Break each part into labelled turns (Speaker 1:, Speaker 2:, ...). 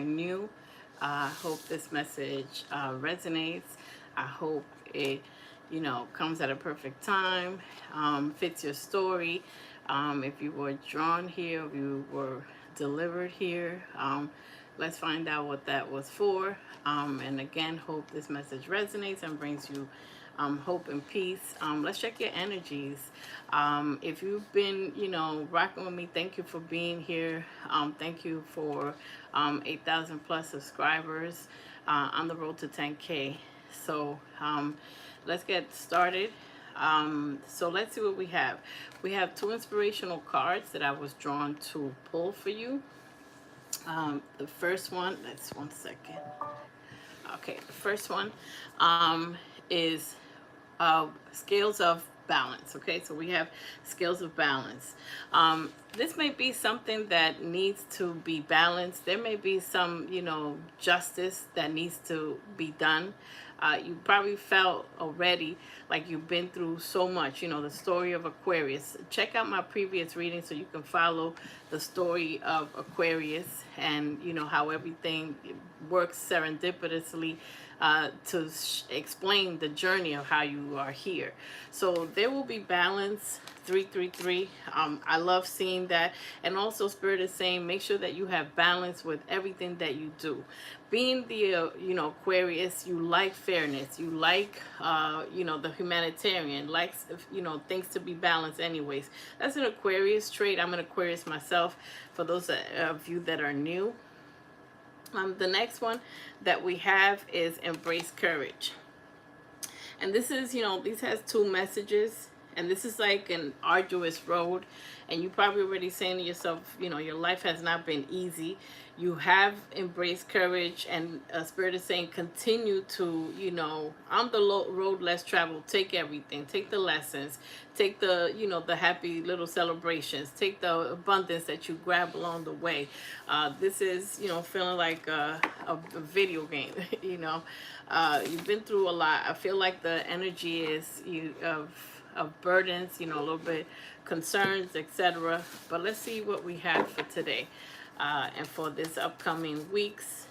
Speaker 1: new. I hope this message resonates. I hope it, comes at a perfect time, fits your story. If you were drawn here, if you were delivered here, let's find out what that was for. And again, hope this message resonates and brings you hope and peace. Let's check your energies. If you've been, rocking with me, thank you for being here. Thank you for 8,000 plus subscribers on the road to 10K. So let's get started. So let's see what we have. We have two inspirational cards that I was drawn to pull for you. The first one, let's 1 second. Okay, the first one is scales of balance. Okay, so we have scales of balance. This may be something that needs to be balanced. There may be some, justice that needs to be done. You probably felt already like you've been through so much, the story of Aquarius. Check out my previous reading so you can follow the story of Aquarius and, how everything works serendipitously to explain the journey of how you are here. So there will be balance. 333. I love seeing that. And also Spirit is saying make sure that you have balance with everything that you do. Being the Aquarius, you like fairness, you like the humanitarian, likes things to be balanced anyways. That's an Aquarius trait. I'm an Aquarius myself, for those of you that are new. The next one that we have is embrace courage. And this is, these has two messages. And this is like an arduous road. And you probably already saying to yourself, your life has not been easy. You have embraced courage. And Spirit is saying continue to, on the road less traveled. Take everything. Take the lessons. Take the, the happy little celebrations. Take the abundance that you grab along the way. This is, feeling like a video game, You've been through a lot. I feel like the energy is of burdens, a little bit concerns, etc. But let's see what we have for today and for this upcoming weeks.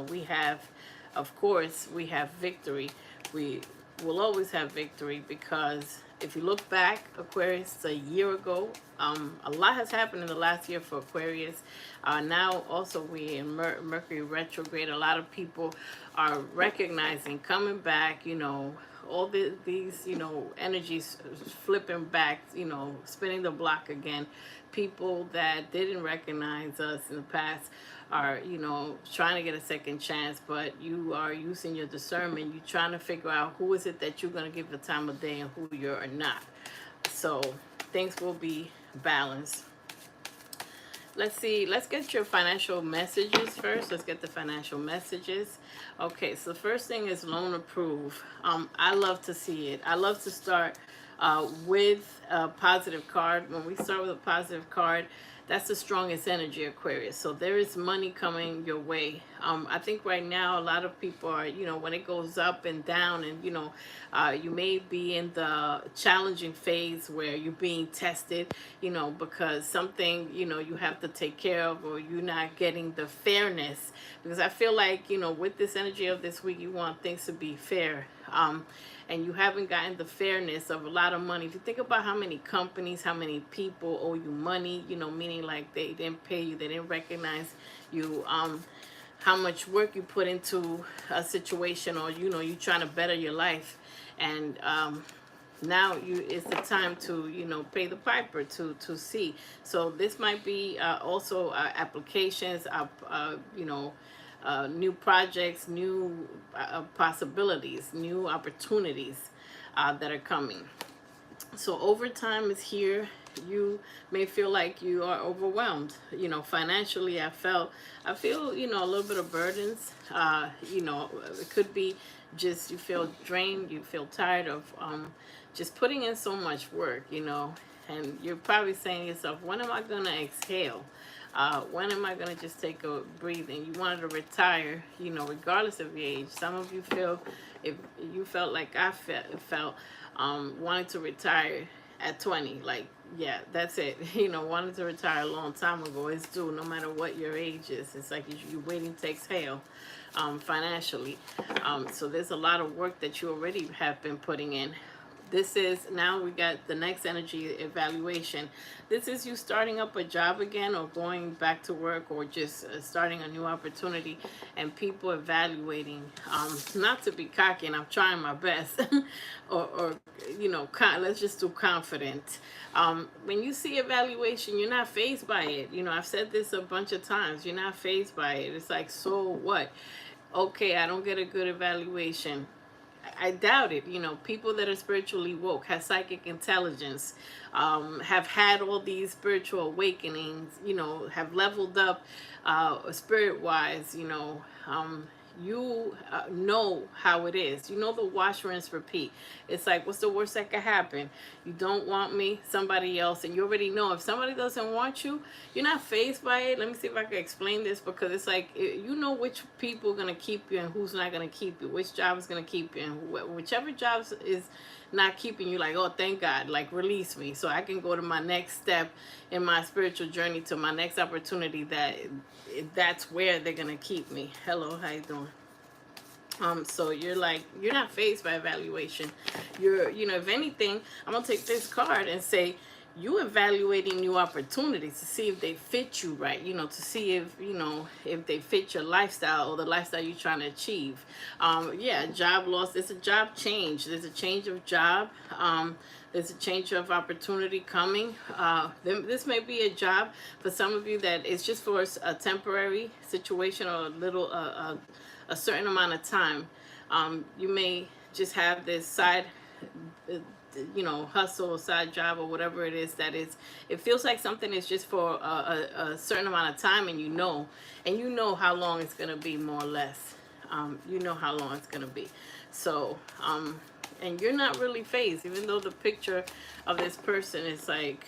Speaker 1: We have, of course, we have victory. We will always have victory because if you look back, Aquarius, a year ago, a lot has happened in the last year for Aquarius. Now also we in Mercury retrograde. A lot of people are recognizing, coming back, all these energies flipping back, spinning the block again. People that didn't recognize us in the past are trying to get a second chance, but you are using your discernment. You're trying to figure out who is it that you're going to give the time of day and who you're not. So things will be balanced. Let's see. Let's get your financial messages first. Let's get the financial messages. Okay, so the first thing is loan approved. I love to see it. I love to start with a positive card. When we start with a positive card, that's the strongest energy, Aquarius. So there is money coming your way. I think right now a lot of people are, when it goes up and down and, you may be in the challenging phase where you're being tested, because something, you have to take care of, or you're not getting the fairness. Because I feel like, with this energy of this week, you want things to be fair. And you haven't gotten the fairness of a lot of money. If you think about how many companies, how many people owe you money, meaning like they didn't pay you, they didn't recognize you, how much work you put into a situation, or, you're trying to better your life. And now it's the time to, pay the piper to see. So this might be also applications, new projects, new possibilities, new opportunities that are coming. So overtime is here. You may feel like you are overwhelmed. Financially, I feel, a little bit of burdens. It could be just you feel drained, you feel tired of just putting in so much work, and you're probably saying to yourself, when am I going to exhale? When am I going to just take a breathing? You wanted to retire, regardless of your age. Some of you feel, if you felt like I felt, wanting to retire at 20, like Yeah, that's it. You know, wanted to retire a long time ago. It's due, no matter what your age is. It's like you're waiting to exhale, financially. So there's a lot of work that you already have been putting in. This is, now we got the next energy evaluation. This is you starting up a job again, or going back to work, or just starting a new opportunity, and people evaluating. Not to be cocky, and I'm trying my best, or you know, let's just do confident. When you see evaluation, you're not fazed by it. You know, I've said this a bunch of times. You're not fazed by it. It's like, so what? Okay, I don't get a good evaluation. I doubt it. You know, people that are spiritually woke, have psychic intelligence, have had all these spiritual awakenings, you know, have leveled up spirit wise, you know, you know how it is. You know the wash, rinse, repeat. It's like, what's the worst that could happen? You don't want me, somebody else, and you already know if somebody doesn't want you, you're not fazed by it. Let me see if I can explain this, because it's like, you know which people are going to keep you and who's not going to keep you, which job is going to keep you, and whichever job is not keeping you, like, oh, thank God, like, release me so I can go to my next step in my spiritual journey, to my next opportunity, that's where they're gonna keep me. Hello, how you doing? So you're like, you're not fazed by evaluation. You're, you know, if anything, I'm gonna take this card and say, you evaluating new opportunities to see if they fit you right, you know, to see if, you know, if they fit your lifestyle or the lifestyle you're trying to achieve. Yeah, job loss, there's a job change, there's a change of job, there's a change of opportunity coming. This may be a job for some of you that is just for a temporary situation, or a little, a certain amount of time. You may just have this side, you know, hustle, side job, or whatever it is that is, it feels like something is just for a certain amount of time, and you know how long it's going to be, more or less. You know how long it's going to be. So, and you're not really phased, even though the picture of this person is like,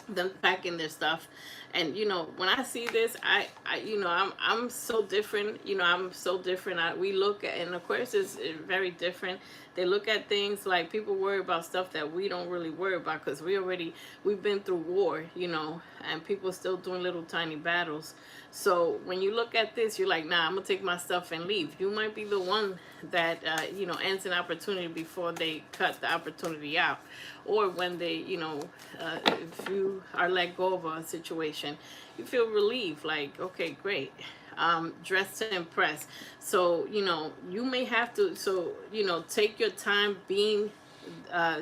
Speaker 1: them packing their stuff. And you know, when I see this, I you know, I'm so different. You know, I'm so different. We look at, and Aquarius is very different. They look at things like, people worry about stuff that we don't really worry about, because we've been through war, you know, and people still doing little tiny battles. So when you look at this, you're like, nah, I'm gonna take my stuff and leave. You might be the one that you know, ends an opportunity before they cut the opportunity out, or when they, you know, if you are let go of a situation, you feel relieved, like, okay, great. Dress to impress. So, you know, you may have to, so, you know, take your time being,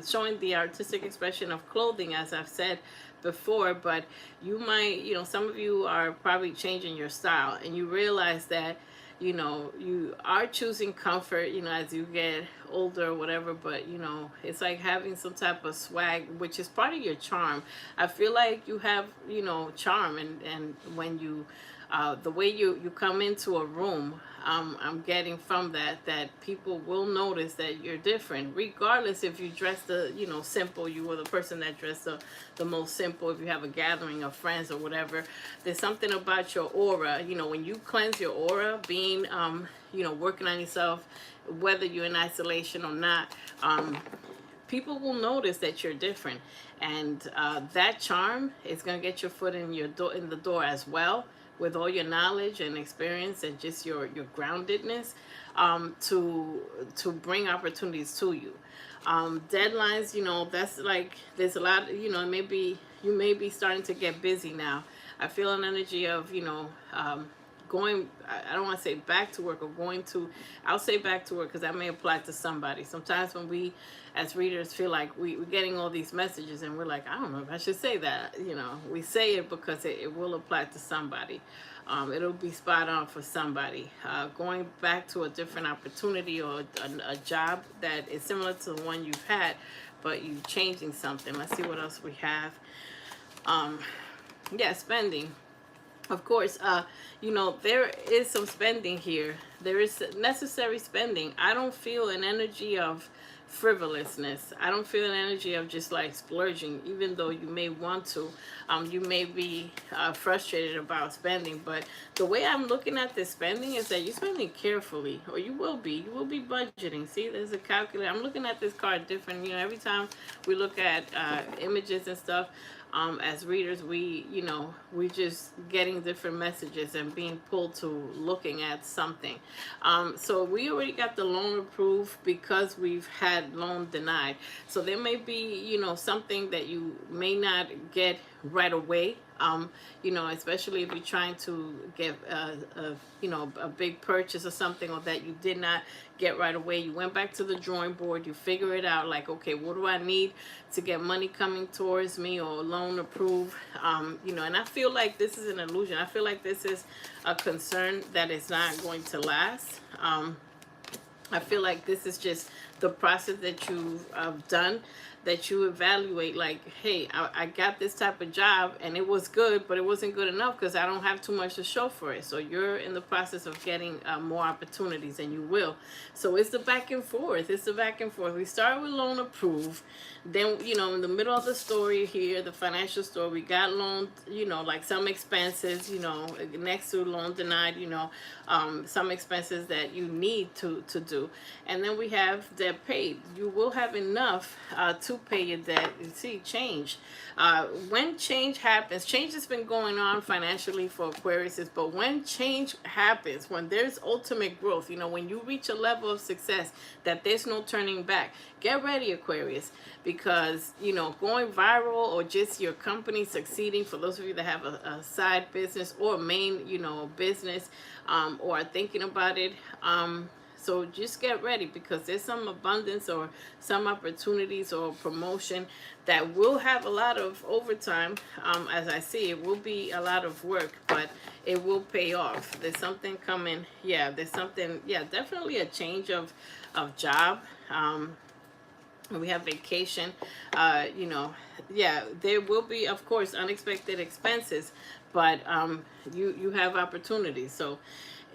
Speaker 1: showing the artistic expression of clothing, as I've said before. But you might, you know, some of you are probably changing your style, and you realize that, you know, you are choosing comfort, you know, as you get older or whatever. But you know, it's like having some type of swag, which is part of your charm. I feel like you have, you know, charm, and when you, the way you come into a room, I'm getting from that people will notice that you're different, regardless if you dress the, you know, simple. You were the person that dressed the most simple. If you have a gathering of friends or whatever, there's something about your aura. You know, when you cleanse your aura, being, you know, working on yourself, whether you're in isolation or not, people will notice that you're different, and that charm is gonna get your foot in the door as well, with all your knowledge and experience, and just your groundedness, to bring opportunities to you. Deadlines, you know, that's like, there's a lot, you know, maybe you may be starting to get busy now. I feel an energy of, you know, going, I don't want to say back to work, or going to, I'll say back to work, because that may apply to somebody. Sometimes when we as readers feel like we're getting all these messages, and we're like, I don't know if I should say that, you know, we say it because it will apply to somebody. It'll be spot on for somebody. Going back to a different opportunity, or a job that is similar to the one you've had, but you changing something. Let's see what else we have. Yeah, spending. Of course, you know, there is some spending here. There is necessary spending. I don't feel an energy of frivolousness. I don't feel an energy of just like splurging, even though you may want to. You may be frustrated about spending, but the way I'm looking at this spending is that you're spending carefully, or you will be. You will be budgeting. See, there's a calculator. I'm looking at this card different. You know, every time we look at images and stuff, as readers, we just getting different messages and being pulled to looking at something. So we already got the loan approved because we've had loan denied. So there may be, something that you may not get right away. Especially if you're trying to get a big purchase or something, or that you did not get right away. You went back to the drawing board, you figure it out, like, okay, what do I need to get money coming towards me or loan approved? And I feel like this is an illusion. I feel like this is a concern that is not going to last. I feel like this is just the process that you've done, that you evaluate, like, hey, I got this type of job and it was good, but it wasn't good enough because I don't have too much to show for it. So you're in the process of getting more opportunities, and you will. So it's the back and forth. It's the back and forth. We start with loan approved. Then, in the middle of the story here, the financial story, we got loan, like some expenses, next to loan denied, some expenses that you need to do. And then we have debt paid. You will have enough to pay your debt. You see, change. When change happens, change has been going on financially for Aquarius, but when change happens, when there's ultimate growth, when you reach a level of success that there's no turning back, get ready, Aquarius, because, going viral or just your company succeeding, for those of you that have a side business or main, business, or are thinking about it, so just get ready, because there's some abundance or some opportunities or promotion that will have a lot of overtime. As I see, it will be a lot of work, but it will pay off. There's something coming. Yeah, there's something. Yeah, definitely a change of job. We have vacation. Yeah, there will be, of course, unexpected expenses, but you have opportunities. So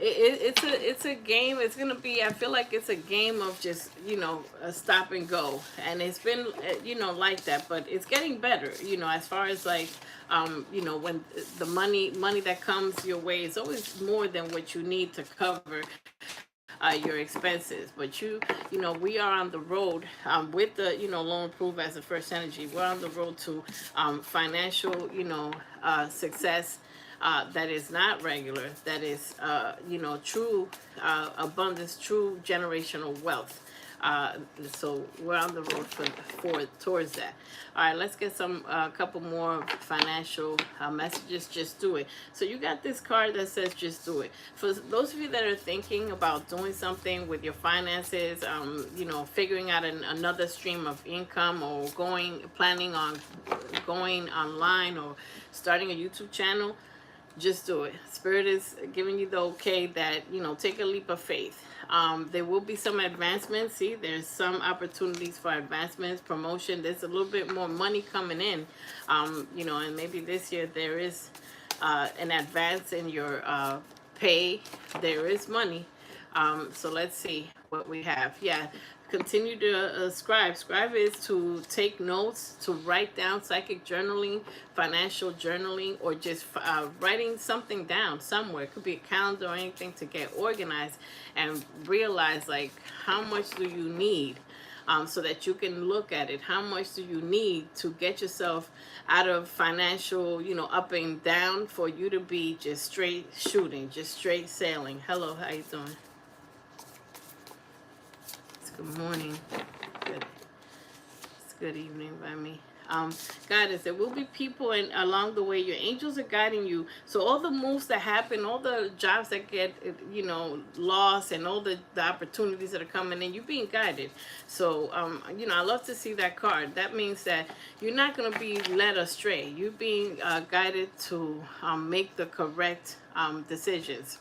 Speaker 1: it's a game. It's gonna be, I feel like it's a game of just a stop and go, and it's been like that, but it's getting better, as far as like when the money that comes your way is always more than what you need to cover your expenses. But we are on the road with the loan approved as the first energy. We're on the road to financial success that is not regular, that is true abundance, true generational wealth. So we're on the road towards that. All right, let's get some couple more financial messages. Just do it. So you got this card that says just do it. For those of you that are thinking about doing something with your finances, figuring out another stream of income, or planning on going online or starting a YouTube channel, just do it. Spirit is giving you the okay that, take a leap of faith. There will be some advancements. See, there's some opportunities for advancements, promotion. There's a little bit more money coming in, and maybe this year there is an advance in your pay. There is money. So let's see what we have. Yeah. Continue to scribe. Scribe is to take notes, to write down, psychic journaling, financial journaling, or just writing something down somewhere. It could be a calendar or anything, to get organized and realize, like, how much do you need, so that you can look at it. How much do you need to get yourself out of financial, up and down, for you to be just straight shooting, just straight sailing. Hello, how you doing? Good morning. Good. It's good evening by me. Guidance, there will be people along the way. Your angels are guiding you. So all the moves that happen, all the jobs that get lost, and all the opportunities that are coming in, you're being guided. So I love to see that card. That means that you're not going to be led astray. You're being guided to make the correct decisions.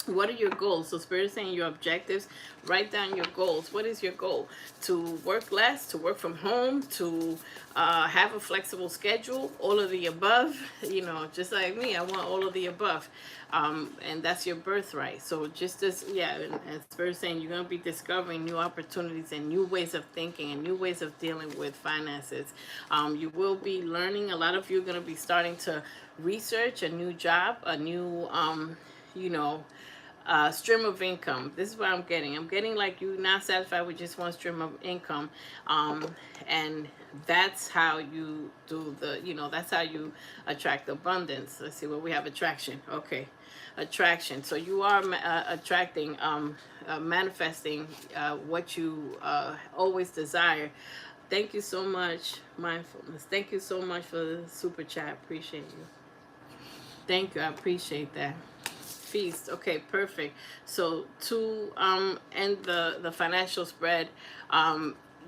Speaker 1: What are your goals? So Spirit is saying your objectives. Write down your goals. What is your goal? To work less, to work from home, to have a flexible schedule, all of the above. You know, just like me, I want all of the above. And that's your birthright. So just as, yeah, and Spirit is saying you're going to be discovering new opportunities and new ways of thinking and new ways of dealing with finances. You will be learning. A lot of you are going to be starting to research a new job, a new, you know, stream of income. This is what I'm getting. I'm getting like you not satisfied with just one stream of income. And that's how you do the, you know, that's how you attract abundance. Let's see what we have. Attraction. Okay. Attraction. So you are attracting, manifesting what you always desire. Thank you so much, mindfulness. Thank you so much for the super chat. Appreciate you. Thank you. I appreciate that. Feast. Okay, perfect. So to end the financial spread,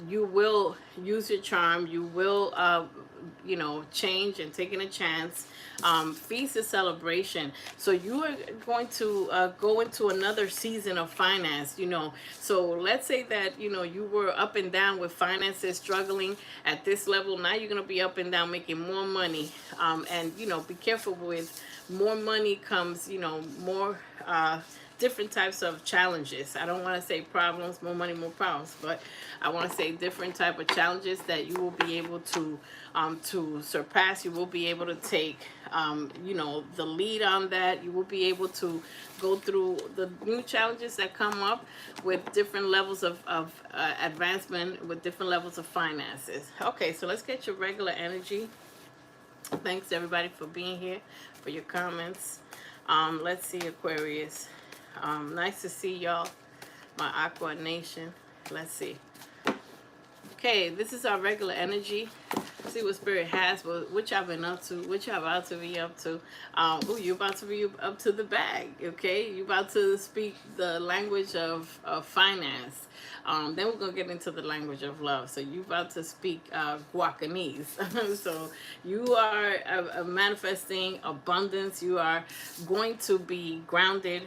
Speaker 1: you will use your charm. You will you know, change and taking a chance. Feast is celebration. So you are going to go into another season of finance, you know. So let's say that, you know, you were up and down with finances, struggling at this level. Now you're going to be up and down, making more money. And, you know, be careful with more money comes, you know, more different types of challenges. I don't want to say problems, more money, more problems, but I want to say different type of challenges that you will be able to surpass. You will be able to take, you know, the lead on that. You will be able to go through the new challenges that come up with different levels of advancement, with different levels of finances. Okay, so let's get your regular energy. Thanks everybody for being here, for your comments. Let's see, Aquarius. Nice to see y'all, my Aqua Nation. Let's see. Okay, this is our regular energy. See what Spirit has, what y'all been up to, what y'all about to be up to. Oh, you about to be up to the bag, okay? You about to speak the language of finance. Then we're going to get into the language of love. So you about to speak Guacanese. So you are manifesting abundance. You are going to be grounded,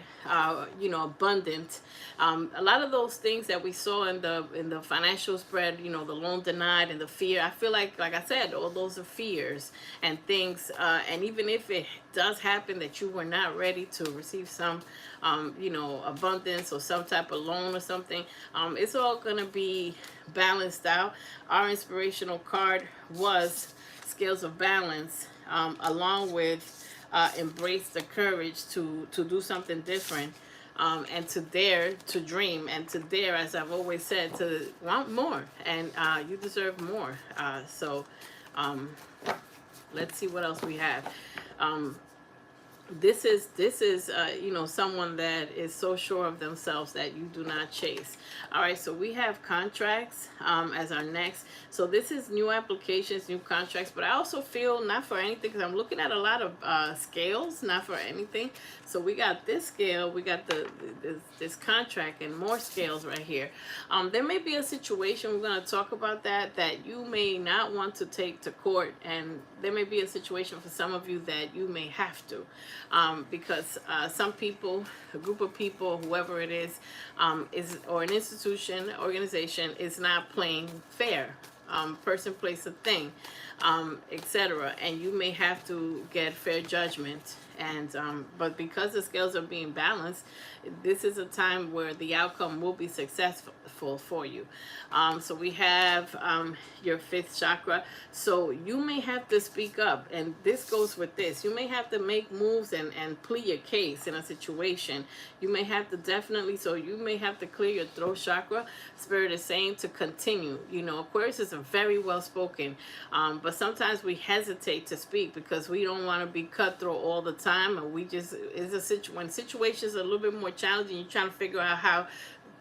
Speaker 1: you know, abundant. A lot of those things that we saw in the financial spread, you know, the loan denied and the fear, I feel like I said, all those are fears and things. And even if it does happen that you were not ready to receive some, you know, abundance or some type of loan or something, it's all going to be balanced out. Our inspirational card was Scales of Balance, along with embrace the courage to do something different. And to dare to dream, and to dare, as I've always said, to want more, and you deserve more. So let's see what else we have. This is you know, someone that is so sure of themselves that you do not chase. All right, so we have contracts as our next. So this is new applications, new contracts, but I also feel not for anything, because I'm looking at a lot of scales, not for anything. So we got this scale, we got this contract, and more scales right here. There may be a situation, we're going to talk about that you may not want to take to court, and there may be a situation for some of you that you may have to. Because some people, a group of people, whoever it is, or an institution, organization is not playing fair. Person, place, a thing, etc. And you may have to get fair judgment. And but because the scales are being balanced, this is a time where the outcome will be successful for you. So we have your fifth chakra. So you may have to speak up, and this goes with this. You may have to make moves and plead your case in a situation. You may have to definitely, so you may have to clear your throat chakra. Spirit is saying to continue. You know, Aquarius is a very well spoken, but sometimes we hesitate to speak because we don't want to be cutthroat all the time, and we just, when situations are a little bit more challenging, you're trying to figure out how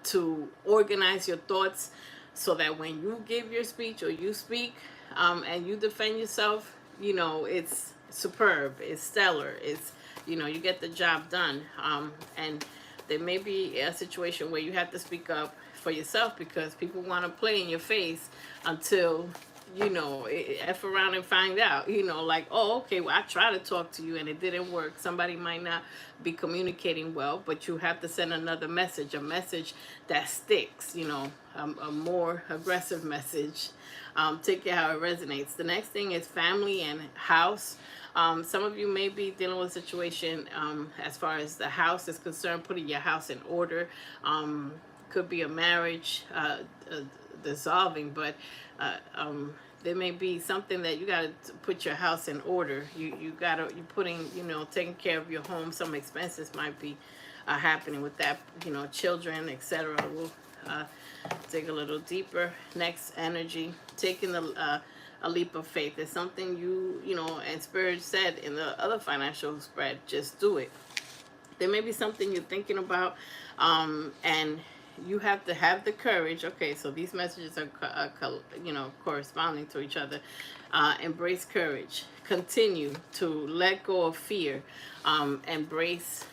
Speaker 1: to organize your thoughts so that when you give your speech or you speak and you defend yourself, you know, it's superb, it's stellar, it's, you know, you get the job done. And there may be a situation where you have to speak up for yourself because people want to play in your face until you know, F around and find out, you know, like, oh, okay, well, I tried to talk to you and it didn't work. Somebody might not be communicating well, but you have to send another message, a message that sticks, you know, a more aggressive message. Take it how it resonates. The next thing is family and house. Some of you may be dealing with a situation as far as the house is concerned, putting your house in order. Could be a marriage dissolving, but there may be something that you got to put your house in order. You putting, you know, taking care of your home. Some expenses might be happening with that, you know, children, etc. We'll dig a little deeper. Next energy, taking the a leap of faith. It's something you know, and Spirit said in the other financial spread, just do it. There may be something you're thinking about, and you have to have the courage. Okay, so these messages are you know, corresponding to each other. Embrace courage. Continue to let go of fear. Embrace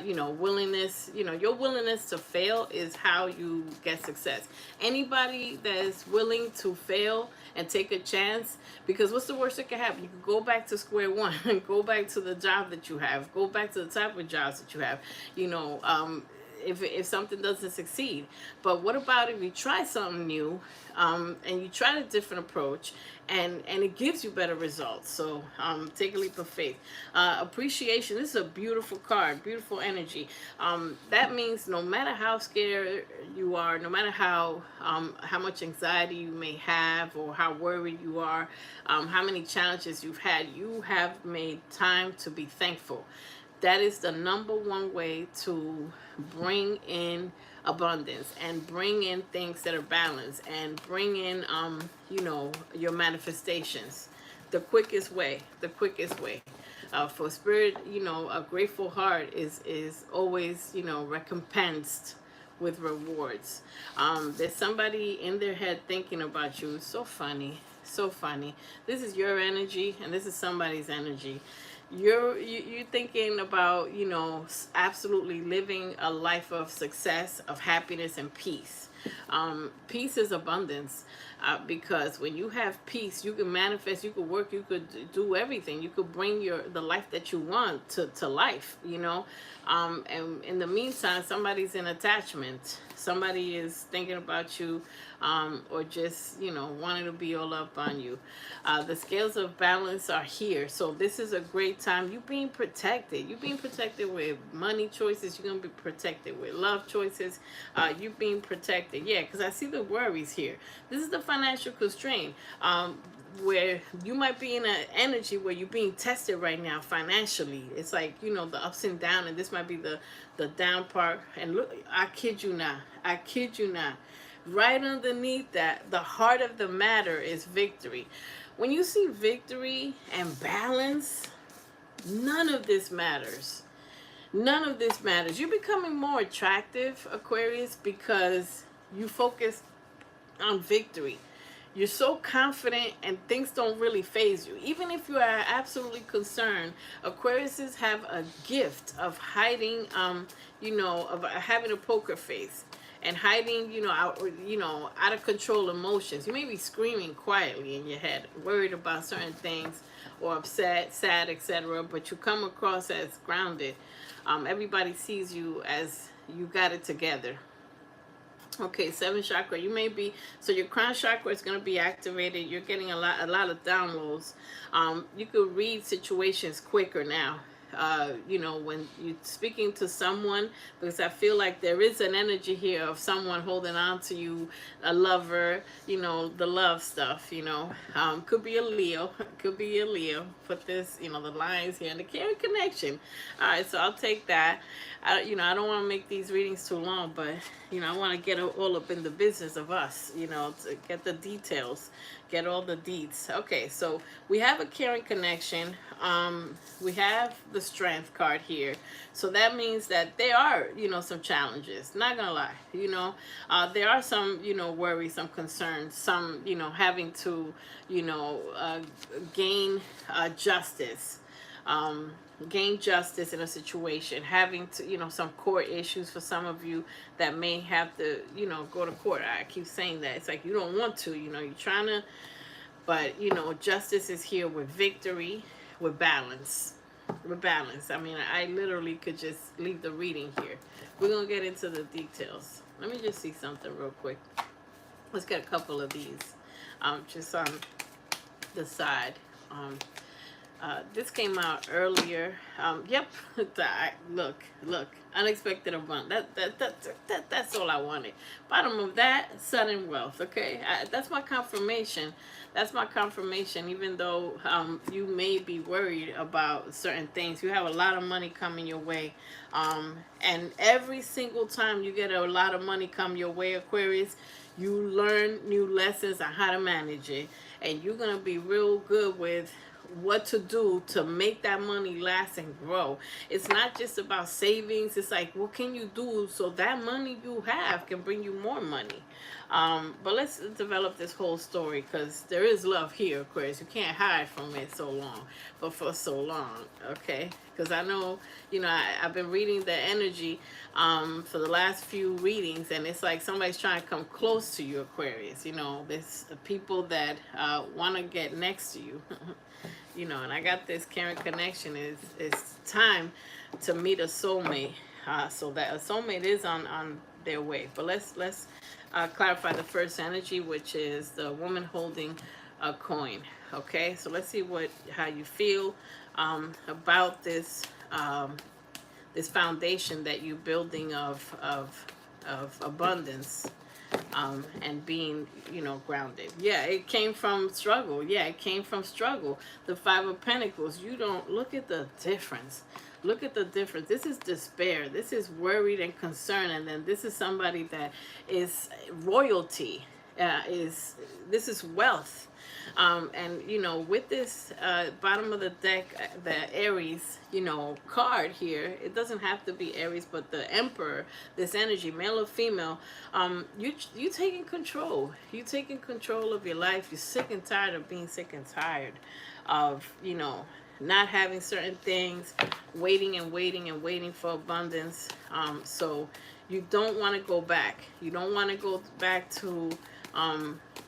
Speaker 1: you know, willingness. You know, your willingness to fail is how you get success. Anybody that is willing to fail and take a chance, because what's the worst that can happen? You can go back to square one and go back to the job that you have, go back to the type of jobs that you have, you know, if something doesn't succeed. But what about if you try something new, and you try a different approach, and it gives you better results? So take a leap of faith. Appreciation. This is a beautiful card, beautiful energy. That means no matter how scared you are, no matter how much anxiety you may have, or how worried you are, how many challenges you've had, you have made time to be thankful. That is the #1 way to bring in abundance and bring in things that are balanced and bring in, you know, your manifestations. The quickest way, for Spirit, you know, a grateful heart is always, you know, recompensed with rewards. There's somebody in their head thinking about you. It's so funny, so funny. This is your energy and this is somebody's energy. You're thinking about, you know, absolutely living a life of success, of happiness and peace. Peace is abundance, because when you have peace, you can manifest, you could work, you could do everything. You could bring the life that you want to life, you know. And in the meantime, somebody's in attachment. Somebody is thinking about you, or just, you know, wanting to be all up on you. The scales of balance are here. So this is a great time. You're being protected. You're being protected with money choices. You're going to be protected with love choices. You're being protected. Yeah, because I see the worries here. This is the financial constraint. Where you might be in an energy where you're being tested right now financially. It's like, you know, the ups and downs, and this might be the down part. And look, I kid you not, right underneath that, the heart of the matter is victory. When you see victory and balance, none of this matters. None of this matters. You're becoming more attractive, Aquarius, because you focus on victory. You're so confident and things don't really faze you. Even if you are absolutely concerned, Aquariuses have a gift of hiding, you know, of having a poker face and hiding, you know, out of control emotions. You may be screaming quietly in your head, worried about certain things or upset, sad, etc. But you come across as grounded. Everybody sees you as you got it together. Okay, 7th chakra. You may be, so your crown chakra is going to be activated. You're getting a lot of downloads. You could read situations quicker now. You know, when you're speaking to someone, because I feel like there is an energy here of someone holding on to you, a lover, you know, the love stuff, you know. Could be a Leo, Put this, you know, the lines here and the caring connection. All right, so I'll take that. You know, I don't want to make these readings too long, but, you know, I want to get all up in the business of us, you know, to get the details, get all the deets. Okay, so we have a caring connection. We have the strength card here. So that means that there are, you know, some challenges. Not gonna lie, you know, there are some, you know, worries, some concerns, some, you know, having to, you know, gain justice. Gain justice in a situation, having to, you know, some court issues for some of you that may have to, you know, go to court. I keep saying that. It's like you don't want to, you know, you're trying to But, you know, justice is here with victory, with balance. With balance. I mean, I literally could just leave the reading here. We're going to get into the details. Let me just see something real quick. Let's get a couple of these just on the side. This came out earlier. Yep. Look. Unexpected abundance. That's all I wanted. Bottom of that, sudden wealth. Okay, that's my confirmation. That's my confirmation. Even though you may be worried about certain things, you have a lot of money coming your way, and every single time you get a lot of money come your way, Aquarius, you learn new lessons on how to manage it, and you're gonna be real good with what to do to make that money last and grow. It's not just about savings. It's like, what can you do so that money you have can bring you more money? But let's develop this whole story, because there is love here, Aquarius. You can't hide from it for so long, okay? Because I know, you know, I've been reading the energy for the last few readings, and it's like somebody's trying to come close to you, Aquarius. You know, there's people that want to get next to you. You know, and I got this caring connection. It's time to meet a soulmate, so that a soulmate is on their way. But let's clarify the first energy, which is the woman holding a coin. Okay, so let's see how you feel about this this foundation that you're building of abundance. And being, you know, grounded. Yeah, it came from struggle. Yeah, it came from struggle. The Five of Pentacles. You don't look at the difference. Look at the difference. This is despair. This is worried and concerned. And then this is somebody that is royalty. This is wealth. And, you know, with this bottom of the deck, the Aries, you know, card here, it doesn't have to be Aries, but the Emperor, this energy, male or female, you taking control. You taking control of your life. You're sick and tired of being sick and tired of, you know, not having certain things, waiting and waiting and waiting for abundance. So you don't want to go back. You don't want to go back to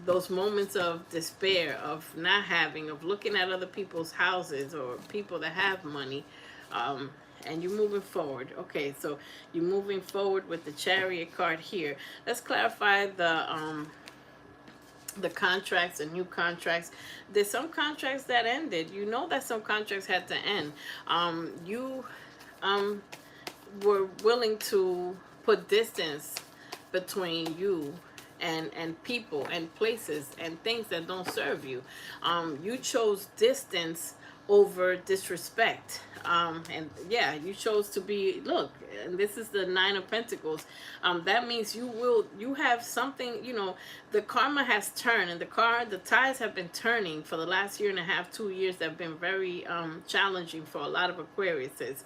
Speaker 1: those moments of despair, of not having, of looking at other people's houses or people that have money, and you're moving forward. Okay, so you're moving forward with the Chariot card here. Let's clarify the contracts and new contracts. There's some contracts that ended. You know that some contracts had to end. You were willing to put distance between you and people and places and things that don't serve you. You chose distance over disrespect. And yeah, you chose to be, look, and this is the Nine of Pentacles. That means you have something, you know, the karma has turned, and the tides have been turning for the last 1.5 years, 2 years, that have been very challenging for a lot of Aquariuses.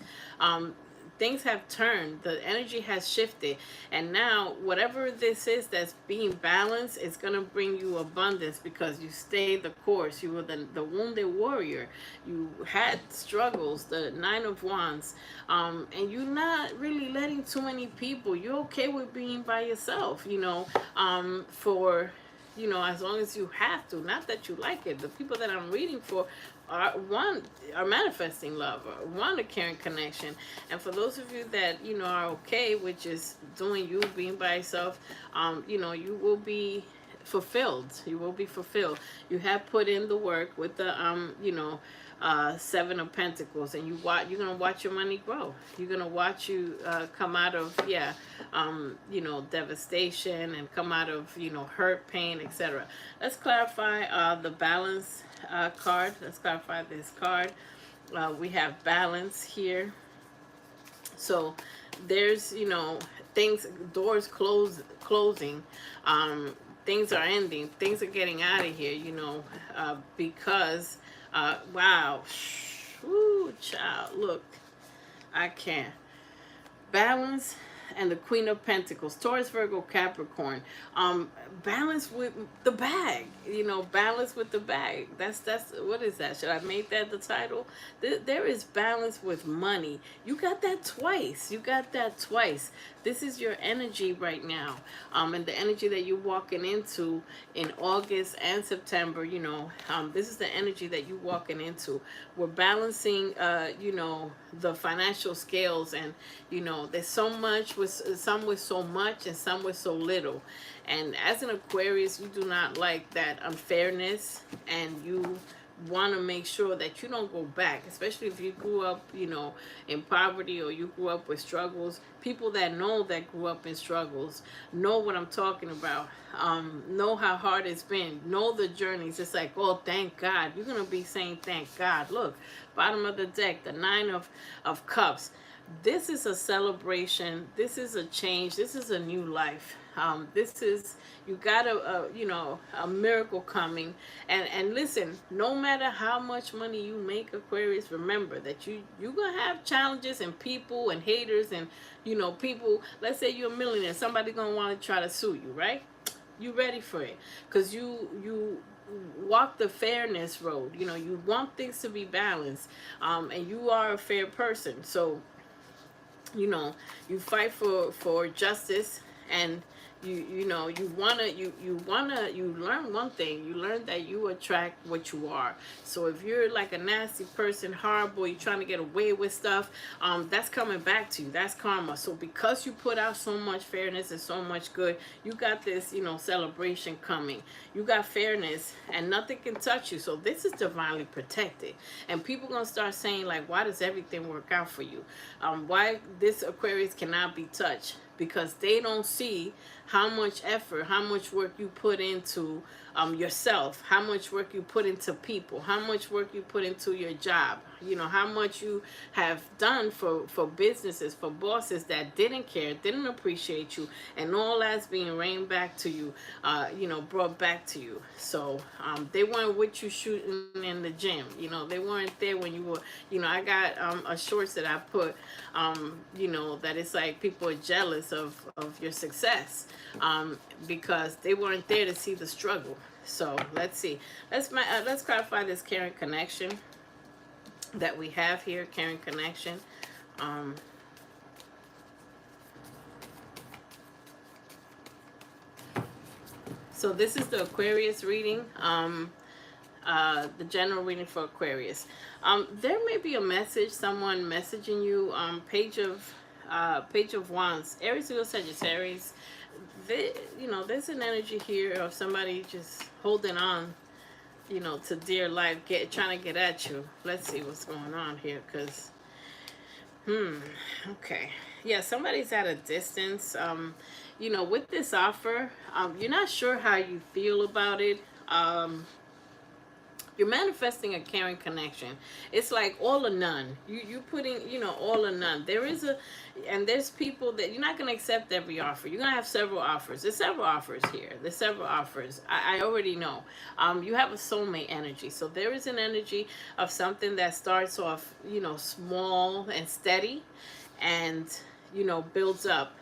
Speaker 1: Things have turned, the energy has shifted, and now whatever this is that's being balanced is going to bring you abundance, because you stayed the course. You were the wounded warrior. You had struggles, the Nine of Wands, and you're not really letting too many people. You're okay with being by yourself, you know, for, you know, as long as you have to. Not that you like it. The people that I'm reading for are manifesting love, or want a caring connection. And for those of you that, you know, are okay with just doing you, being by yourself, you know, you will be fulfilled. You will be fulfilled. You have put in the work with the you know, Seven of Pentacles, and you're gonna watch your money grow. You're gonna watch you come out of, you know, devastation, and come out of, you know, hurt, pain, etc. Let's clarify the balance card. Let's clarify this card. We have balance here. So there's, you know, things, doors closing, things are ending, things are getting out of here, you know, because wow, ooh, child, look, I can't. Balance, and the Queen of Pentacles, Taurus, Virgo, Capricorn. Balance with the bag, you know, balance with the bag. That's what is that? Should I make that the title? There is balance with money. You got that twice. You got that twice. This is your energy right now, and the energy that you're walking into in August and September. You know, this is the energy that you're walking into. We're balancing, you know, the financial scales, and you know, there's so much with some with so much and some with so little. And as an Aquarius, you do not like that unfairness, and you want to make sure that you don't go back, especially if you grew up, you know, in poverty, or you grew up with struggles. People that grew up in struggles know what I'm talking about, know how hard it's been, know the journeys. It's like, oh, thank God. You're going to be saying thank God. Look, bottom of the deck, the Nine of Cups. This is a celebration. This is a change. This is a new life. This is, you got you know, a miracle coming. And listen, no matter how much money you make, Aquarius, remember that you're gonna have challenges and people and haters, and you know, people. Let's say you're a millionaire, somebody gonna want to try to sue you, right? You ready for it, because you walk the fairness road. You know, you want things to be balanced, and you are a fair person. So you know, you fight for justice, and you know, you learn one thing. You learn that you attract what you are. So if you're like a nasty person, horrible, you're trying to get away with stuff, that's coming back to you. That's karma. So because you put out so much fairness and so much good, you got this, you know, celebration coming. You got fairness, and nothing can touch you. So this is divinely protected. And people gonna start saying, like, why does everything work out for you? Why this Aquarius cannot be touched? Because they don't see how much effort, how much work you put into yourself, how much work you put into people, how much work you put into your job, you know, how much you have done for businesses, for bosses that didn't care, didn't appreciate you, and all that's being rained back to you, you know, brought back to you. So they weren't with you shooting in the gym, you know, they weren't there when you were, you know, I got a shorts that I put, you know, that it's like people are jealous of your success, because they weren't there to see the struggle. So let's see, let's clarify this caring connection that we have here. Caring connection. So this is the Aquarius reading, the general reading for Aquarius. There may be a message, someone messaging you, Page of Wands, Aries, Leo, Sagittarius. You know, there's an energy here of somebody just holding on, you know, to dear life, trying to get at you. Let's see what's going on here, because, okay. Yeah, somebody's at a distance. You know, with this offer, you're not sure how you feel about it. You're manifesting a caring connection. It's like all or none. You putting, you know, all or none. There's people that you're not going to accept every offer. You're going to have several offers. There's several offers here. There's several offers. I already know. You have a soulmate energy. So there is an energy of something that starts off, you know, small and steady, and, you know, builds up.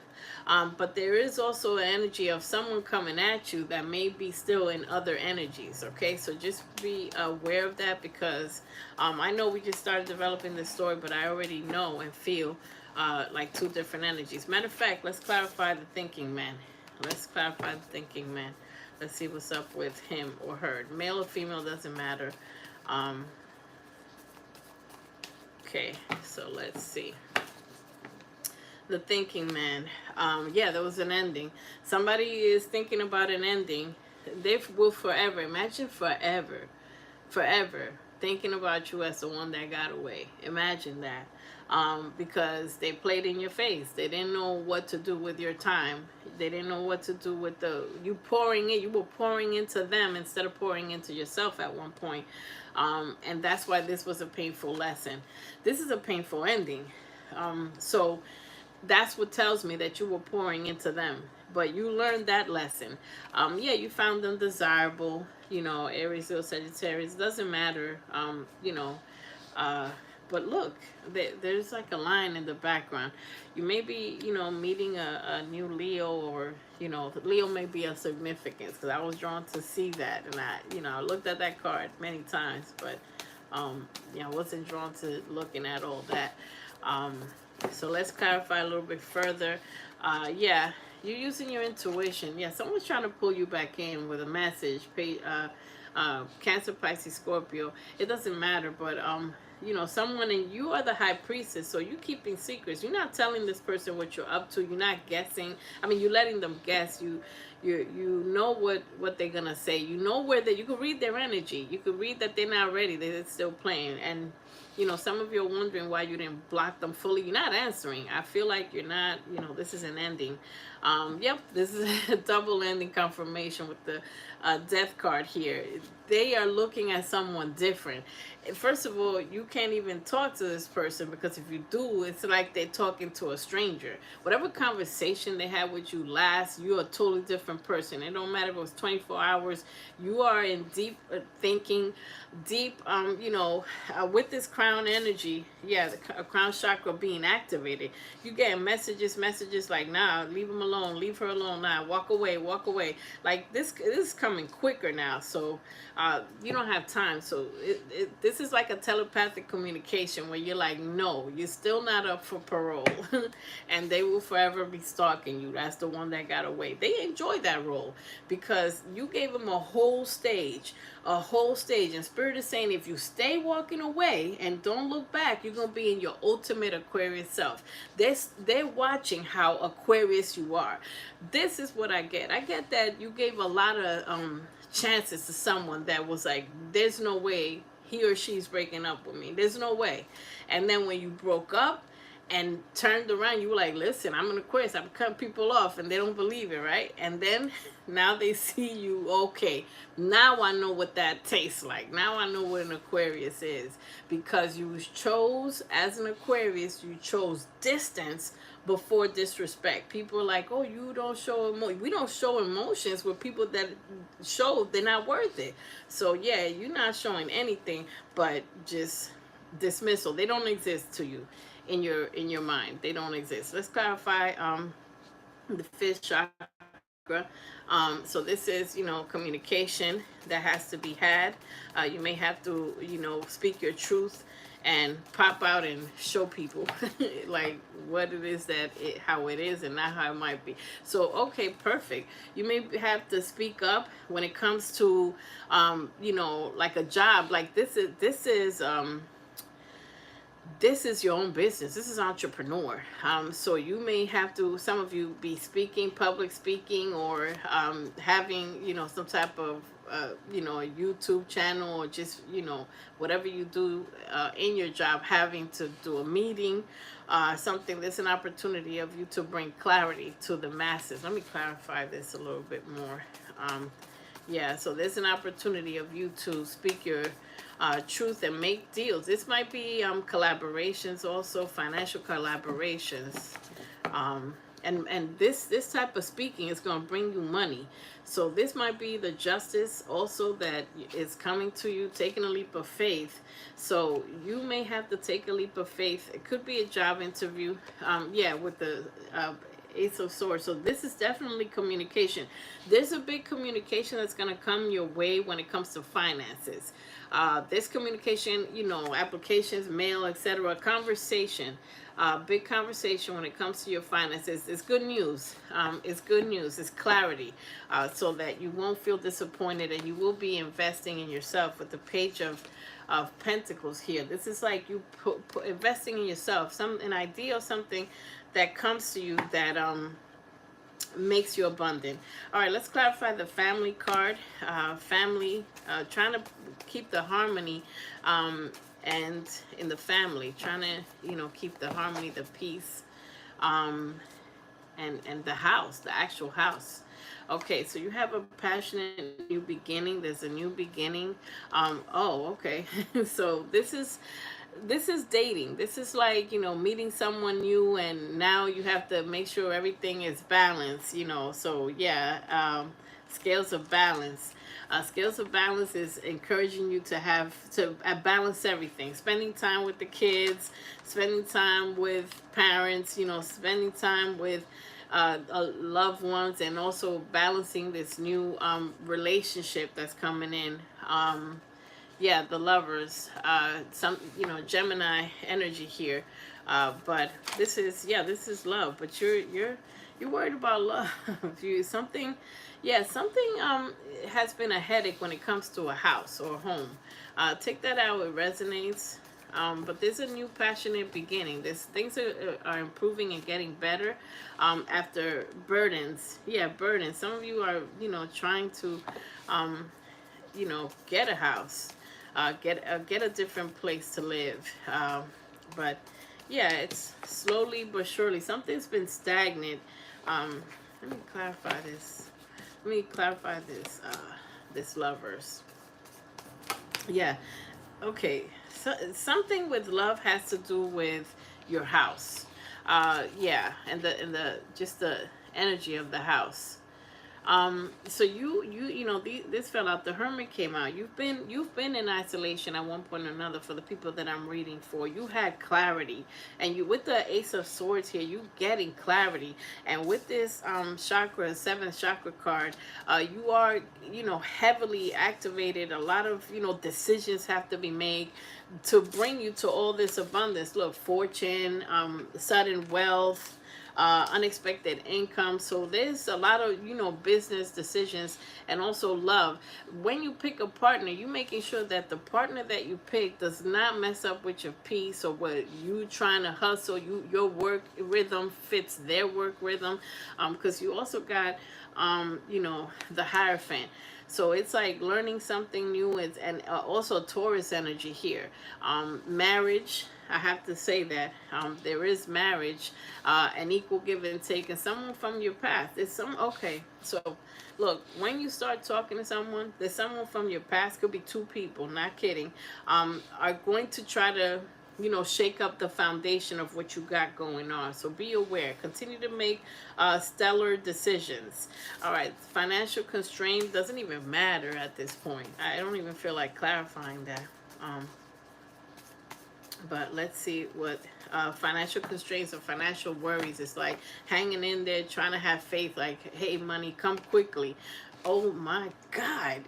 Speaker 1: But there is also an energy of someone coming at you that may be still in other energies, okay? So just be aware of that, because I know we just started developing this story, but I already know and feel like two different energies. Matter of fact, let's clarify the thinking man. Let's clarify the thinking man. Let's see what's up with him or her. Male or female, doesn't matter. Okay, so let's see. The thinking man. Yeah, there was an ending. Somebody is thinking about an ending. They will forever, imagine forever thinking about you as the one that got away. Imagine that. Because they played in your face. They didn't know what to do with your time. They didn't know what to do with you were pouring into them instead of pouring into yourself at one point. And that's why this was a painful lesson. This is a painful ending. So that's what tells me that you were pouring into them, but you learned that lesson. Yeah, you found them desirable, you know, Aries or Sagittarius, doesn't matter, you know, but look, there's like a line in the background. You may be, you know, meeting a new Leo, or, you know, Leo may be of significance, because I was drawn to see that. And I, you know, I looked at that card many times, but yeah, I wasn't drawn to looking at all that. Um, so let's clarify a little bit further. Yeah, you're using your intuition. Yeah, someone's trying to pull you back in with a message. Cancer, Pisces, Scorpio. It doesn't matter, but you know, someone, and you are the high priestess, so you're keeping secrets. You're not telling this person what you're up to. You're not guessing. I mean, you're letting them guess. You know what they're gonna say. You know where they. You can read their energy. You can read that they're not ready. They're still playing. And you know, some of you are wondering why you didn't block them fully. You're not answering. I feel like you're not. You know, this is an ending. Yep, this is a double ending confirmation with the death card here. They are looking at someone different. First of all, you can't even talk to this person, because if you do, it's like they're talking to a stranger. Whatever conversation they had with you last, you're a totally different person. It don't matter if it was 24 hours. You are in deep thinking, deep, you know, with this crown energy. Yeah, the crown chakra being activated. You get messages like, nah, leave him alone, leave her alone, nah, walk away, walk away. Like this is coming quicker now. So you don't have time. So this is like a telepathic communication where you're like, no, you're still not up for parole. And they will forever be stalking you. That's the one that got away. They enjoy that role, because you gave them a whole stage. And Spirit is saying, if you stay walking away and don't look back, you're going to be in your ultimate Aquarius self. They're watching how Aquarius you are. This is what I get. I get that you gave a lot of chances to someone that was like, there's no way he or she's breaking up with me. There's no way. And then when you broke up and turned around, you were like, listen, I'm an Aquarius. I'm cutting people off, and they don't believe it, right? And then now they see you, okay, now I know what that tastes like. Now I know what an Aquarius is, because you chose, as an Aquarius, you chose distance before disrespect. People are like, oh, you don't show emotion. We don't show emotions with people that show they're not worth it. So yeah, you're not showing anything but just dismissal. They don't exist to you in your mind. They don't exist. Let's clarify the fifth chakra. So this is, you know, communication that has to be had. You may have to, you know, speak your truth and pop out and show people like what it is how it is, and not how it might be. So okay, perfect. You may have to speak up when it comes to you know, like a job. Like this is your own business. This is entrepreneur. So you may have to, some of you, be speaking, public speaking, or having, you know, some type of you know, a YouTube channel, or just, you know, whatever you do in your job, having to do a meeting, something. There's an opportunity of you to bring clarity to the masses. Let me clarify this a little bit more. Yeah, so there's an opportunity of you to speak your truth and make deals. This might be collaborations, also financial collaborations. And this type of speaking is going to bring you money. So this might be the justice also that is coming to you, taking a leap of faith. So you may have to take a leap of faith. It could be a job interview. Yeah, with the Ace of Swords. So this is definitely communication. There's a big communication that's going to come your way when it comes to finances. This communication, you know, applications, mail, etc., conversation. Big conversation when it comes to your finances. It's good news. It's good news. It's clarity, so that you won't feel disappointed, and you will be investing in yourself with the Page of Pentacles here. This is like you investing in yourself, an idea or something that comes to you that makes you abundant. All right, let's clarify the family card. Family, trying to keep the harmony and in the family, trying to, you know, keep the harmony, the peace, and the house, the actual house. Okay, so you have a passionate new beginning. There's a new beginning. Oh, okay. So this is dating. This is like, you know, meeting someone new, and now you have to make sure everything is balanced, you know. So yeah, scales of balance. Scales of balance is encouraging you to have to balance everything, spending time with the kids, spending time with parents, you know, spending time with loved ones, and also balancing this new relationship that's coming in. Yeah, the lovers, some, you know, Gemini energy here, but this is, yeah, this is love, but you're worried about love. You something, yeah, something has been a headache when it comes to a house or a home. Take that out, it resonates. But there's a new passionate beginning. This things are improving and getting better after burdens. Yeah, burdens. Some of you are, you know, trying to you know, get a house, get a different place to live. But yeah, it's slowly but surely. Something's been stagnant. Let me clarify this. Let me clarify this. This lovers. Yeah. Okay. So something with love has to do with your house. Yeah, and the just the energy of the house. So you know, this fell out. The Hermit came out. You've been in isolation at one point or another. For the people that I'm reading for, you had clarity, and you, with the Ace of Swords here, you getting clarity. And with this chakra, seventh chakra card, you are, you know, heavily activated. A lot of, you know, decisions have to be made to bring you to all this abundance. Look, fortune, sudden wealth, unexpected income. So there's a lot of, you know, business decisions, and also love. When you pick a partner, you making sure that the partner that you pick does not mess up with your peace, or what you trying to hustle. Your work rhythm fits their work rhythm, because you also got you know, the Hierophant. So it's like learning something new. And also Taurus energy here. Marriage, I have to say that there is marriage, an equal give and take, and someone from your past. It's some, okay. So look, when you start talking to someone, there's someone from your past, could be two people, not kidding, are going to try to, you know, shake up the foundation of what you got going on. So be aware. Continue to make stellar decisions. All right, financial constraint doesn't even matter at this point. I don't even feel like clarifying that. But let's see what financial constraints or financial worries is like. Hanging in there, trying to have faith, like, hey, money, come quickly. Oh my God.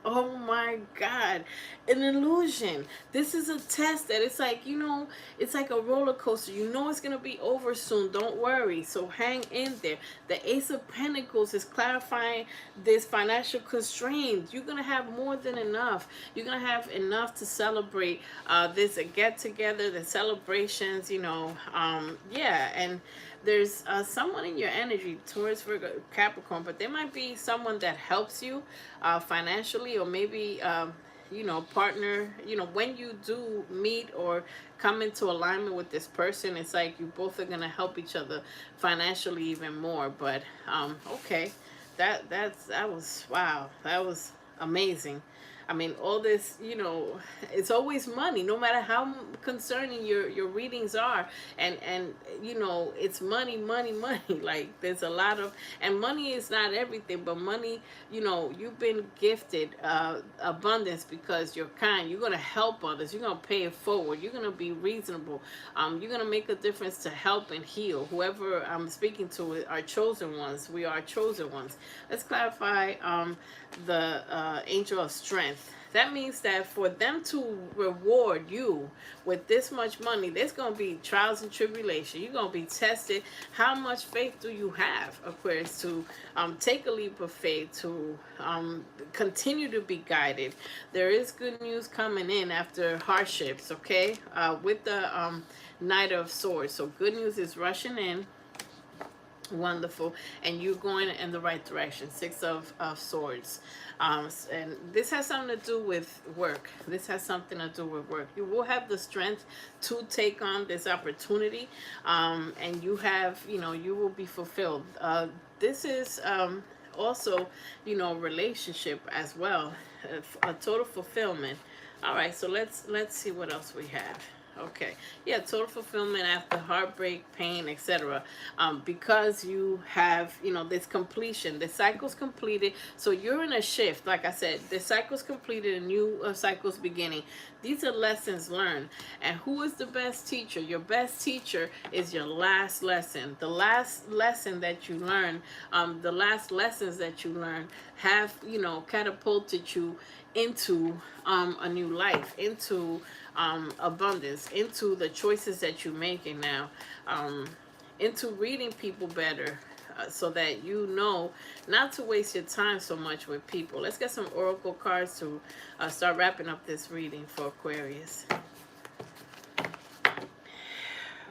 Speaker 1: Oh my God. An illusion. This is a test that it's like, you know, it's like a roller coaster. You know it's going to be over soon. Don't worry. So hang in there. The Ace of Pentacles is clarifying this financial constraint. You're going to have more than enough. You're going to have enough to celebrate this get together, the celebrations, you know. Yeah, and there's someone in your energy, Taurus, Virgo, Capricorn, but there might be someone that helps you financially, or maybe you know, partner. You know, when you do meet or come into alignment with this person, it's like you both are gonna help each other financially even more. But okay, that was, wow, that was amazing. I mean, all this, you know, it's always money, no matter how concerning your readings are. And you know, it's money, money, money. Like, there's a lot of, and money is not everything, but money, you know, you've been gifted abundance because you're kind. You're going to help others. You're going to pay it forward. You're going to be reasonable. You're going to make a difference to help and heal. Whoever I'm speaking to are chosen ones. We are chosen ones. Let's clarify the angel of strength. That means that for them to reward you with this much money, there's going to be trials and tribulation. You're going to be tested. How much faith do you have, Aquarius, to take a leap of faith, to continue to be guided? There is good news coming in after hardships, okay, with the Knight of Swords. So good news is rushing in. Wonderful. And you're going in the right direction. Six of Swords. And this has something to do with work. This has something to do with work. You will have the strength to take on this opportunity, and you have, you know, you will be fulfilled. This is also, you know, relationship as well, a total fulfillment. All right, so let's see what else we have. Okay. Yeah, total fulfillment after heartbreak, pain, etc. Because you have, you know, this completion. The cycle's completed. So you're in a shift. Like I said, the cycle's completed, a new cycle's beginning. These are lessons learned. And who is the best teacher? Your best teacher is your last lesson. The last lesson that you learn, the last lessons that you learn have, you know, catapulted you into a new life, into abundance, into the choices that you're making now, into reading people better, so that you know not to waste your time so much with people. Let's get some oracle cards to start wrapping up this reading for Aquarius.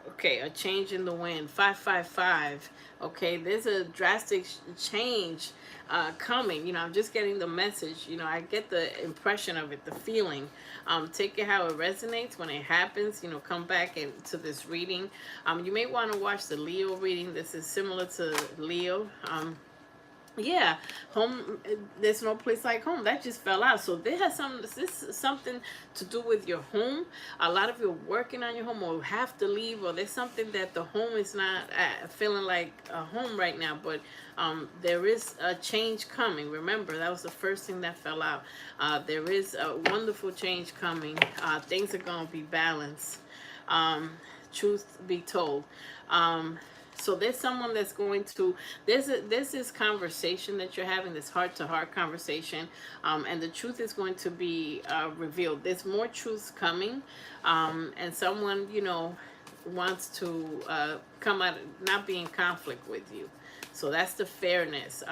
Speaker 1: Okay, a change in the wind, 555. Okay, there's a drastic change coming. You know, I'm just getting the message. You know, I get the impression of it, the feeling. Take it how it resonates when it happens. You know, come back into this reading. You may want to watch the Leo reading. This is similar to Leo. Yeah, home, there's no place like home. That just fell out. So this is something to do with your home. A lot of you are working on your home or have to leave, or there's something that the home is not feeling like a home right now. But there is a change coming. Remember, that was the first thing that fell out. There is a wonderful change coming. Things are going to be balanced. Truth be told. So there's someone that's going to, there's this conversation that you're having, this heart-to-heart conversation, and the truth is going to be revealed. There's more truths coming, and someone, you know, wants to come out, not be in conflict with you. So that's the fairness.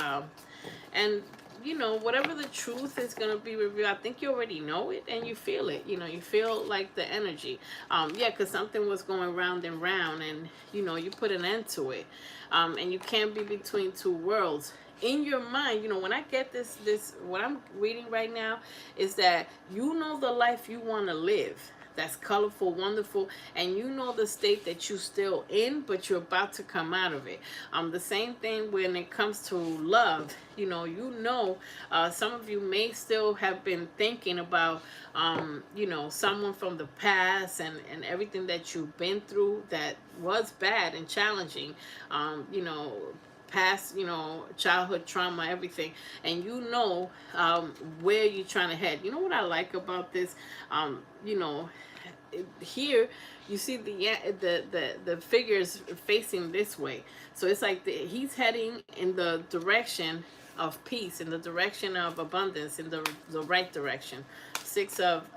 Speaker 1: And you know, whatever the truth is going to be revealed, I think you already know it and you feel it. You know, you feel like the energy. Yeah, because something was going round and round, and, you know, you put an end to it. And you can't be between two worlds. In your mind, you know, when I get this, what I'm reading right now is that you know the life you want to live. That's colorful, wonderful, and you know the state that you're still in, but you're about to come out of it. The same thing when it comes to love. You know, some of you may still have been thinking about, you know, someone from the past and everything that you've been through that was bad and challenging. You know, past, you know, childhood trauma, everything, and you know where you're trying to head. You know what I like about this? You know, here you see the figures facing this way, so it's like he's heading in the direction of peace, in the direction of abundance, in the right direction. Six of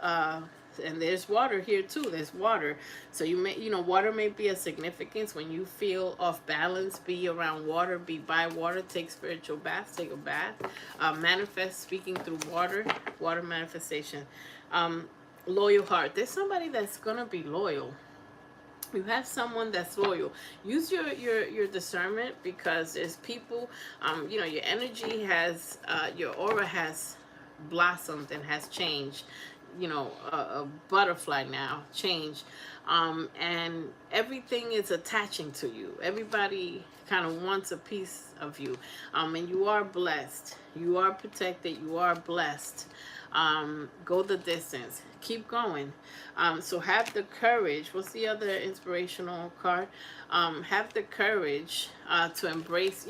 Speaker 1: and there's water here too. There's water, so you know, water may be a significance when you feel off balance. Be around water, be by water, take spiritual baths, take a bath, manifest speaking through water manifestation. Loyal heart. There's somebody that's gonna be loyal. You have someone that's loyal. Use your discernment, because there's people, you know, your energy has, your aura has blossomed and has changed. You know, a butterfly now, change. And everything is attaching to you. Everybody kind of wants a piece of you. And you are blessed. You are protected. You are blessed. Go the distance. Keep going. So have the courage. What's the other inspirational card? Have the courage to embrace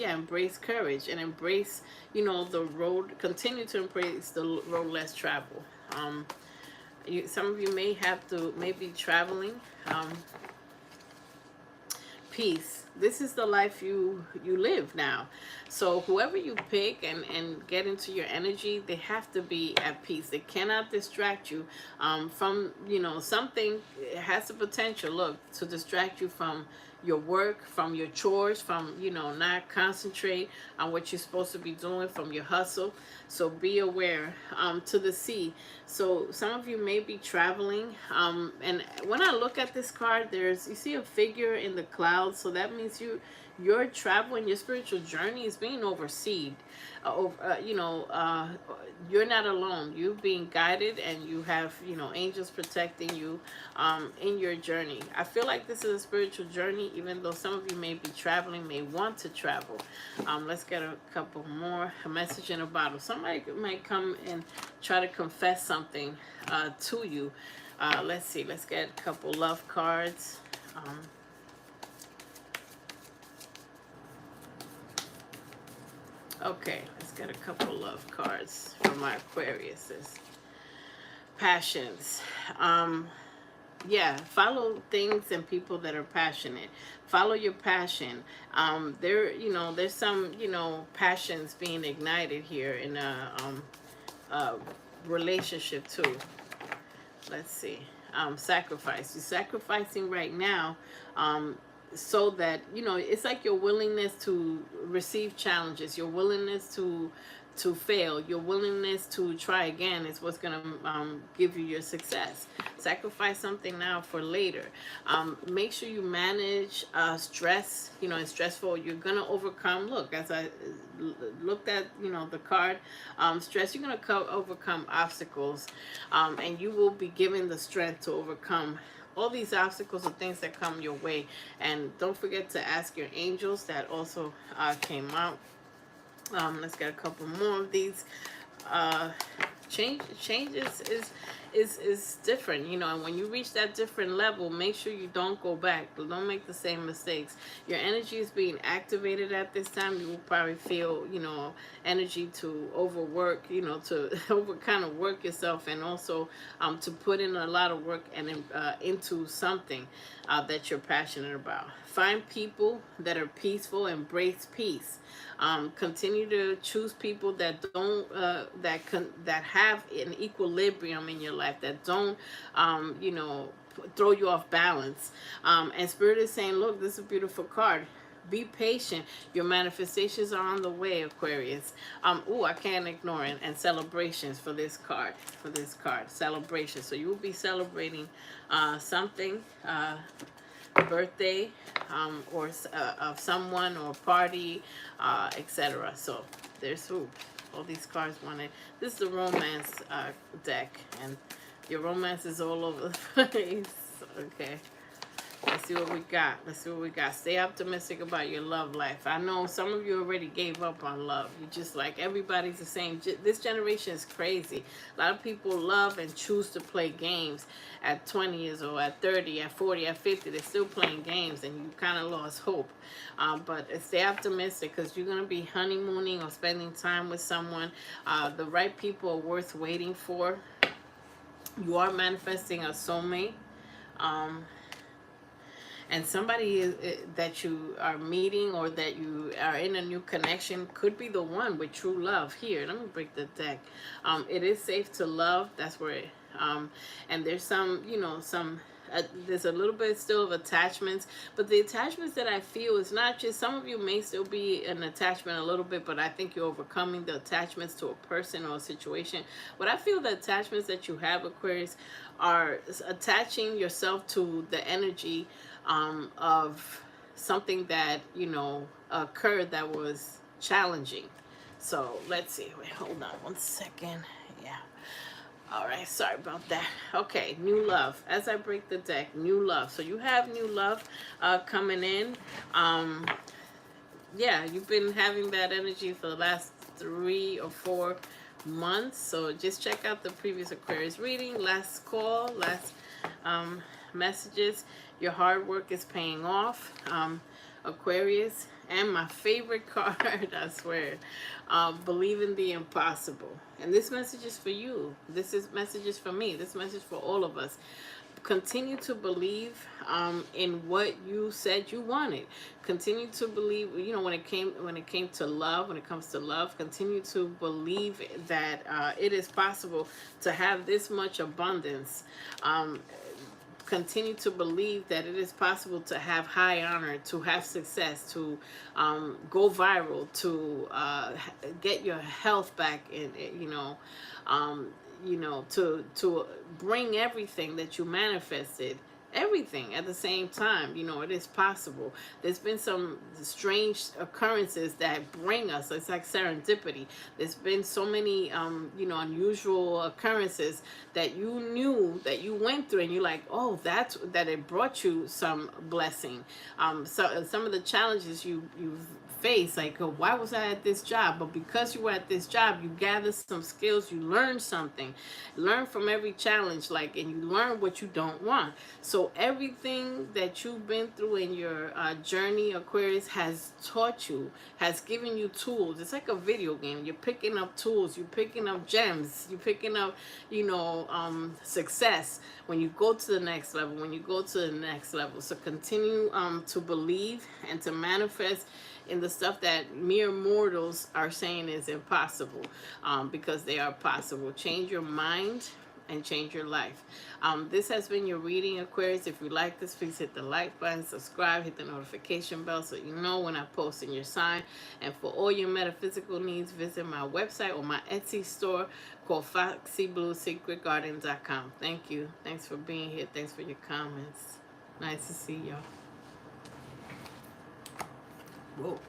Speaker 1: courage, and embrace, you know, the road. Continue to embrace the road less traveled. Some of you may have to, maybe traveling. Peace. This is the life you live now. So whoever you pick and get into your energy, they have to be at peace. They cannot distract you from, you know, something. It has the potential, look, to distract you from your work, from your chores, from, you know, not concentrate on what you're supposed to be doing, from your hustle. So be aware. To the sea. So some of you may be traveling. And when I look at this card, you see a figure in the clouds. So that means your travel and your spiritual journey is being overseen. You know, you're not alone. You're being guided, and you have, you know, angels protecting you in your journey. I feel like this is a spiritual journey, even though some of you may be traveling, may want to travel. Let's get a couple more. A message in a bottle. Somebody might come and try to confess something to you. Let's see. Let's get a couple love cards. Okay, let's get a couple love cards from my Aquariuses. Passions. Yeah, follow things and people that are passionate. Follow your passion. There's some, passions being ignited here in a relationship too. Let's see. Sacrifice. You're sacrificing right now, so that it's like your willingness to receive challenges, your willingness to fail, your willingness to try again is what's going to give you your success. Sacrifice something now for later. Make sure you manage stress. It's stressful. You're going to overcome. Look, as I looked at, the card, stress, you're going to overcome obstacles, and you will be given the strength to overcome all these obstacles and things that come your way. And don't forget to ask your angels. That also came out. Let's get a couple more of these. Changes is different, and when you reach that different level, make sure you don't go back. Don't make the same mistakes. Your energy is being activated at this time. You will probably feel, energy to overwork, to over kind of work yourself, and also to put in a lot of work and into something that you're passionate about. Find people that are peaceful. Embrace peace. Continue to choose people that don't that have an equilibrium in your life, that don't throw you off balance. And Spirit is saying, look, this is a beautiful card. Be patient. Your manifestations are on the way, Aquarius. I can't ignore it. And celebrations for this card. Celebrations. So you will be celebrating something. Birthday, or of someone, or party, etc. So there's all these cards wanted. This is the romance deck, and your romance is all over the place. Okay, let's see what we got. Stay optimistic about your love life. I know some of you already gave up on love. You just like everybody's the same. This generation is crazy. A lot of people love and choose to play games at 20 years old, at 30, at 40, at 50. They're still playing games, and you kind of lost hope. But stay optimistic, because you're going to be honeymooning or spending time with someone. The right people are worth waiting for. You are manifesting a soulmate. And somebody that you are meeting, or that you are in a new connection, could be the one with true love. Here, let me break the deck. It is safe to love. That's where and there's some, there's a little bit still of attachments, but the attachments that I feel is not just, some of you may still be an attachment a little bit, but I think you're overcoming the attachments to a person or a situation. But I feel the attachments that you have, Aquarius, are attaching yourself to the energy of something that occurred that was challenging. So let's see. Wait, hold on one second. Yeah. All right, sorry about that. Okay, new love. As I break the deck, new love. So you have new love coming in. Yeah, you've been having that energy for the last 3 or 4 months. So just check out the previous Aquarius reading, last call, last messages. Your hard work is paying off, Aquarius. And my favorite card, I swear, believe in the impossible. And this message is for you. This is messages for me. This message for all of us. Continue to believe in what you said you wanted. Continue to believe, when it came to love, when it comes to love, continue to believe that it is possible to have this much abundance. Continue to believe that it is possible to have high honor, to have success, to go viral, to get your health back, to bring everything that you manifested everything at the same time. You know, it is possible. There's been some strange occurrences that bring us, it's like serendipity. There's been so many you know, unusual occurrences that you knew that you went through, and you're like, oh, that's that it brought you some blessing. So some of the challenges you've face, like, oh, why was I at this job? But because you were at this job, you gather some skills, you learn something, learn from every challenge, like, and you learn what you don't want. So everything that you've been through in your journey, Aquarius, has taught you, has given you tools. It's like a video game. You're picking up tools, you're picking up gems, you're picking up, you know, success when you go to the next level, when you go to the next level. So continue to believe and to manifest in the stuff that mere mortals are saying is impossible, because they are possible. Change your mind and change your life. This has been your reading, Aquarius. If you like this, please hit the like button, subscribe, hit the notification bell so you know when I post in your sign. And for all your metaphysical needs, visit my website or my Etsy store called foxybluuyoutube.com. Thank you. Thanks for being here. Thanks for your comments. Nice to see y'all. Whoa.